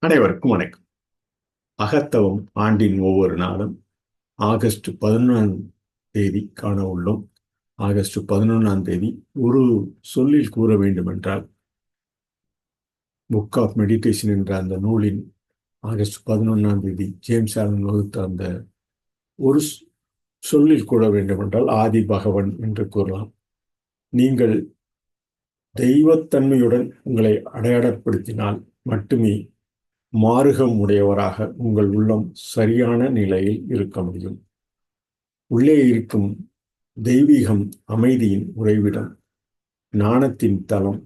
அனைவருக்கும் வணக்கம். அகத்தவம் ஆண்டின் ஒவ்வொரு நாளும் ஆகஸ்ட் 11ஆம் தேதி காண உள்ளோம். ஆகஸ்ட் 11ஆம் தேதி ஒரு சொல்லில் கூற வேண்டுமென்றால், புக் ஆஃப் மெடிடேஷன் என்ற அந்த நூலின் ஆகஸ்ட் 11ஆம் தேதி ஜேம்ஸ் ஆலன் வகுத்த அந்த ஒரு சொல்லில் கூற வேண்டுமென்றால் ஆதி பகவன் என்று கூறலாம். நீங்கள் தெய்வத்தன்மையுடன் உங்களை அடையாளப்படுத்தினால் மட்டுமே மாறுகம் உடையவராக உங்கள் உள்ளம் சரியான நிலையில் இருக்க முடியும். உள்ளே இருக்கும் தெய்வீகம் அமைதியின் உறைவிடம், ஞானத்தின் தலம்,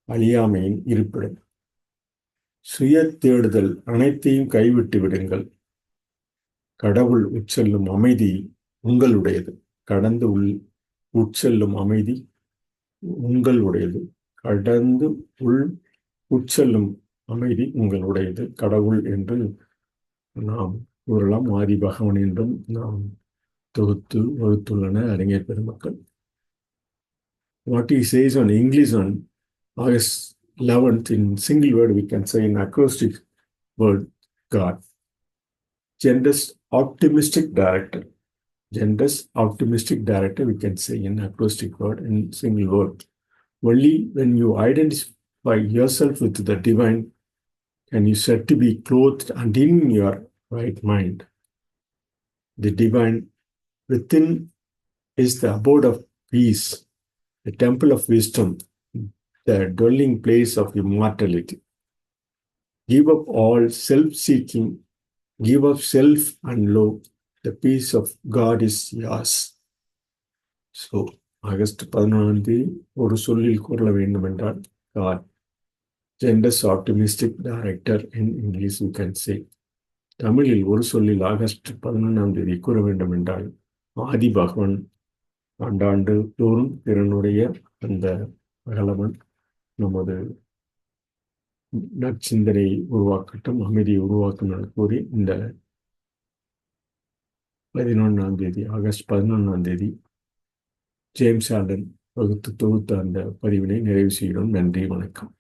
அழியாமையின் இருப்பிடம். சுய தேடுதல் அனைத்தையும் கைவிட்டு விடுங்கள். கடவுள் உட்செல்லும் அமைதி உங்களுடையது. கடந்து உட்செல்லும் அமைதி உங்களுடையது. கடந்து உட்செல்லும் அமைதி உங்களுடையது. கடவுள் என்று நாம் கூறலாம். ஆதி பகவன் என்றும் நாம் தொகுத்து வகுத்துள்ளனர் அறிஞர் பெருமக்கள். What he says on English on August 11th in single word we can say in acrostic word God. Generous optimistic director. Generous optimistic director we can say in acrostic word in single word. Only when you identify yourself with the divine can you said to be clothed and in your right mind. The divine within is the abode of peace, the temple of wisdom, the dwelling place of immortality. Give up all self-seeking, give up self and love. The peace of God is yours. So, August 11ஆம் தேதி ஒரு சொல்லில் கூற வேண்டும் என்றால் God. Generous optimistic director in English we can say. தமிழில் ஒரு சொல்லில் ஆகஸ்ட் 11ஆம் தேதி கூற வேண்டும் என்றால் ஆதி பகவன். ஆண்டாண்டு தோறும் பிறனுடைய அந்த அகலவன் நமது நற்சிந்தனை உருவாக்கட்டும், அமைதியை உருவாக்கும் என கூறி இந்த 11ஆம் தேதி ஆகஸ்ட் 11ஆம் தேதி ஜேம்ஸ் ஆலன் வகுத்து தொகுத்த அந்த பதிவினை நிறைவு செய்கிறோம். நன்றி, வணக்கம்.